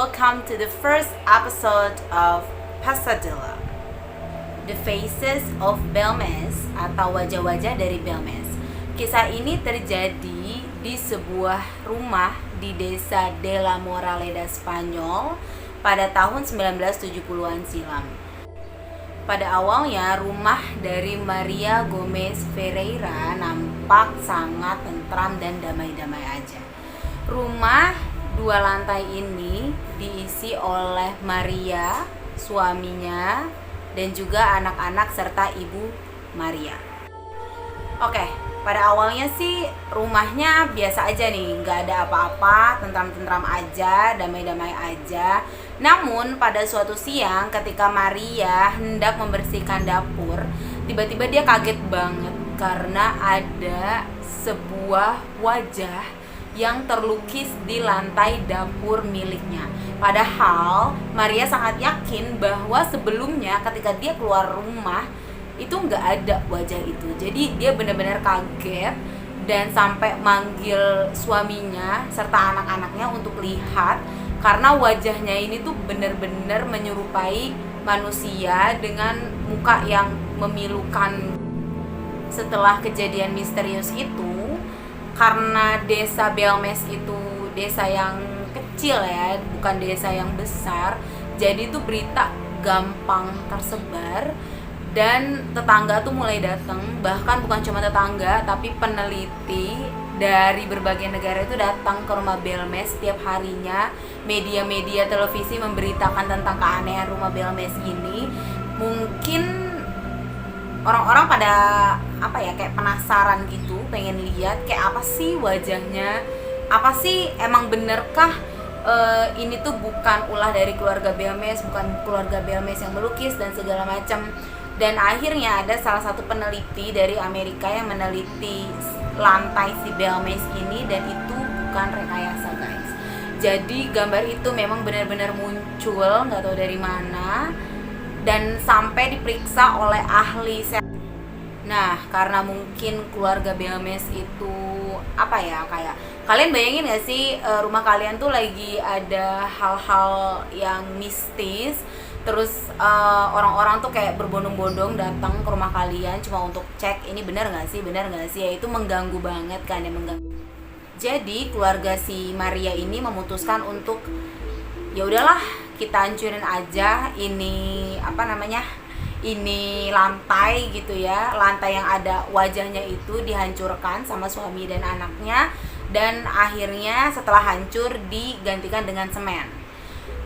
welcome to the first episode of Pasadilla, The Faces of Belmes atau wajah-wajah dari Belmes. Kisah ini terjadi di sebuah rumah di desa de la Moraleda, Spanyol pada tahun 1970-an silam. Pada awalnya, rumah dari Maria Gomez Ferreira nampak sangat tentram dan damai-damai aja. Rumah 2 lantai ini diisi oleh Maria, suaminya, dan juga anak-anak serta ibu Maria. Oke, pada awalnya sih rumahnya biasa aja nih, nggak ada apa-apa, tentram-tentram aja, damai-damai aja. Namun pada suatu siang ketika Maria hendak membersihkan dapur, tiba-tiba dia kaget banget karena ada sebuah wajah yang terlukis di lantai dapur miliknya. Padahal Maria sangat yakin bahwa sebelumnya ketika dia keluar rumah itu nggak ada wajah itu. Jadi dia benar-benar kaget dan sampai manggil suaminya serta anak-anaknya untuk lihat, karena wajahnya ini tuh benar-benar menyerupai manusia dengan muka yang memilukan. Setelah kejadian misterius itu, karena desa Belmes itu desa yang kecil ya, bukan desa yang besar, jadi tuh berita gampang tersebar dan tetangga tuh mulai datang. Bahkan bukan cuma tetangga, tapi peneliti dari berbagai negara itu datang ke rumah Belmes setiap harinya. Media-media televisi memberitakan tentang keanehan rumah Belmes ini. Mungkin orang-orang pada kayak penasaran gitu, pengen lihat kayak apa sih wajahnya, apa sih, emang benerkah ini tuh bukan ulah dari keluarga Belmes, bukan keluarga Belmes yang melukis dan segala macam. Dan akhirnya ada salah satu peneliti dari Amerika yang meneliti lantai si Belmes ini, dan itu bukan rekayasa, guys. Jadi gambar itu memang benar-benar muncul, nggak tahu dari mana, dan sampai diperiksa oleh ahli. Nah, karena mungkin keluarga Belmes itu kayak kalian bayangin gak sih, rumah kalian tuh lagi ada hal-hal yang mistis, terus orang-orang tuh kayak berbondong-bondong datang ke rumah kalian cuma untuk cek ini benar nggak sih, ya itu mengganggu banget kan, ya mengganggu. Jadi keluarga si Maria ini memutuskan untuk ya udahlah, kita hancurin aja ini ini lantai gitu ya, lantai yang ada wajahnya itu dihancurkan sama suami dan anaknya, dan akhirnya setelah hancur digantikan dengan semen.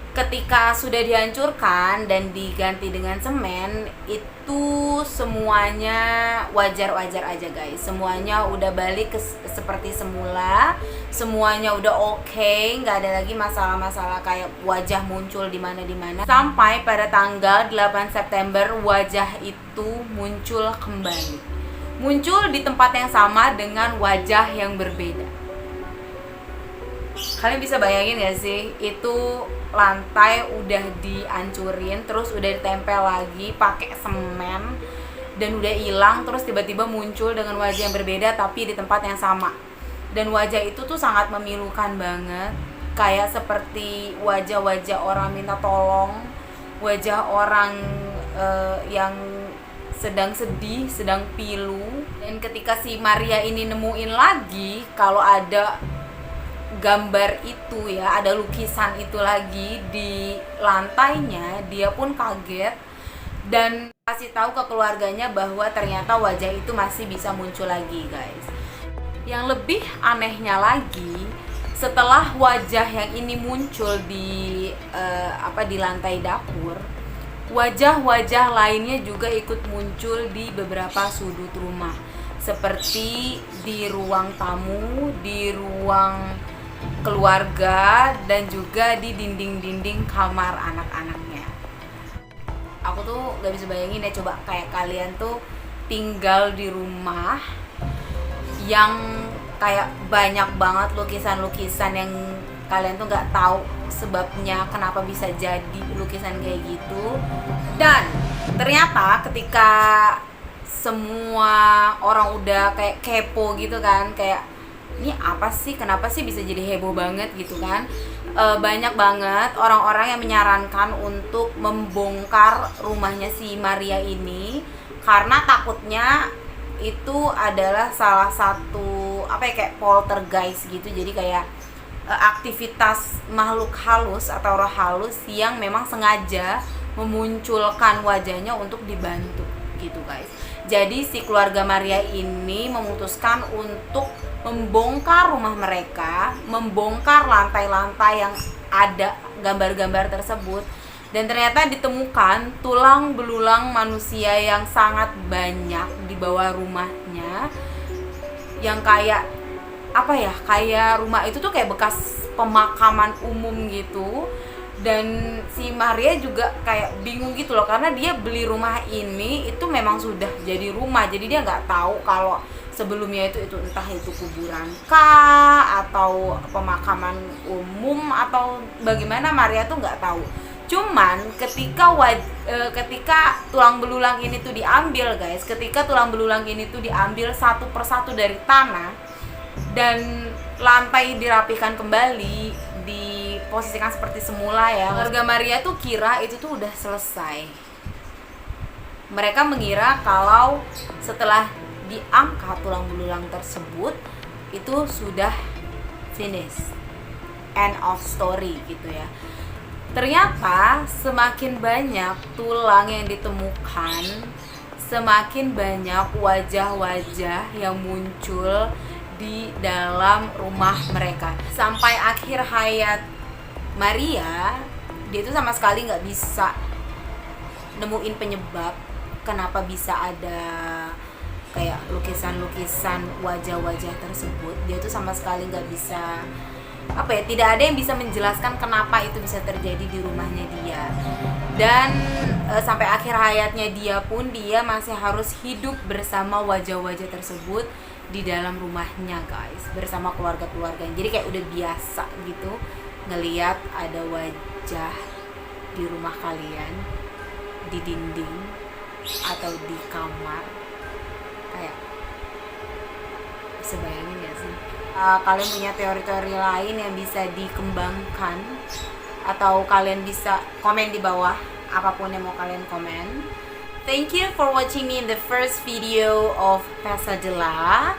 Ketika sudah dihancurkan dan diganti dengan semen, itu semuanya wajar-wajar aja, guys. Semuanya udah balik seperti semula, semuanya udah oke, nggak ada lagi masalah-masalah kayak wajah muncul di mana-dimana. Sampai pada tanggal 8 September wajah itu muncul kembali. Muncul di tempat yang sama dengan wajah yang berbeda. Kalian bisa bayangin gak sih, itu lantai udah dihancurin, terus udah ditempel lagi pakai semen dan udah hilang, terus tiba-tiba muncul dengan wajah yang berbeda tapi di tempat yang sama. Dan wajah itu tuh sangat memilukan banget, kayak seperti wajah-wajah orang minta tolong, wajah orang yang sedang sedih, sedang pilu. Dan ketika si Maria ini nemuin lagi kalau ada gambar itu ya, ada lukisan itu lagi di lantainya, dia pun kaget dan kasih tahu ke keluarganya bahwa ternyata wajah itu masih bisa muncul lagi, guys. Yang lebih anehnya lagi, setelah wajah yang ini muncul di di lantai dapur, wajah-wajah lainnya juga ikut muncul di beberapa sudut rumah, seperti di ruang tamu, di ruang keluarga, dan juga di dinding-dinding kamar anak-anaknya. Aku tuh gak bisa bayangin ya, coba kayak kalian tuh tinggal di rumah yang kayak banyak banget lukisan-lukisan yang kalian tuh gak tahu sebabnya kenapa bisa jadi lukisan kayak gitu. Dan ternyata ketika semua orang udah kayak kepo gitu kan, kayak ini apa sih, kenapa sih bisa jadi heboh banget gitu kan, banyak banget orang-orang yang menyarankan untuk membongkar rumahnya si Maria ini karena takutnya itu adalah salah satu kayak poltergeist gitu. Jadi kayak aktivitas makhluk halus atau roh halus yang memang sengaja memunculkan wajahnya untuk dibantu gitu guys. Jadi si keluarga Maria ini memutuskan untuk membongkar rumah mereka, membongkar lantai-lantai yang ada gambar-gambar tersebut, dan ternyata ditemukan tulang belulang manusia yang sangat banyak di bawah rumahnya, yang kayak kayak rumah itu tuh kayak bekas pemakaman umum gitu. Dan si Maria juga kayak bingung gitu loh, karena dia beli rumah ini itu memang sudah jadi rumah, jadi dia nggak tahu kalau sebelumnya itu entah itu kuburan kah atau pemakaman umum atau bagaimana. Maria tuh nggak tahu. Cuman ketika tulang belulang ini tuh diambil guys, ketika tulang belulang ini tuh diambil satu persatu dari tanah dan lantai dirapihkan kembali, diposisikan seperti semula ya, keluarga Maria tuh kira itu tuh udah selesai. Mereka mengira kalau setelah diangkat tulang belulang tersebut itu sudah finish, end of story gitu ya. Ternyata semakin banyak tulang yang ditemukan, semakin banyak wajah-wajah yang muncul di dalam rumah mereka. Sampai akhir hayat Maria, dia itu sama sekali nggak bisa nemuin penyebab kenapa bisa ada kayak lukisan-lukisan wajah-wajah tersebut. Dia tuh sama sekali nggak bisa tidak ada yang bisa menjelaskan kenapa itu bisa terjadi di rumahnya dia. Dan sampai akhir hayatnya dia masih harus hidup bersama wajah-wajah tersebut di dalam rumahnya guys, bersama keluarga-keluarga. Jadi kayak udah biasa gitu ngelihat ada wajah di rumah kalian, di dinding atau di kamar. Kayak bisa bayangin gak sih? Kalian punya teori-teori lain yang bisa dikembangkan, atau kalian bisa komen di bawah apapun yang mau kalian komen. Thank you for watching me in the first video of Pasadilla.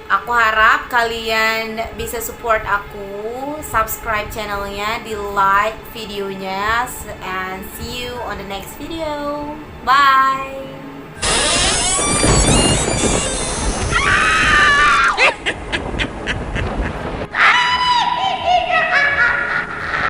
Aku harap kalian bisa support aku, subscribe channelnya, di like videonya, and see you on the next video. Bye.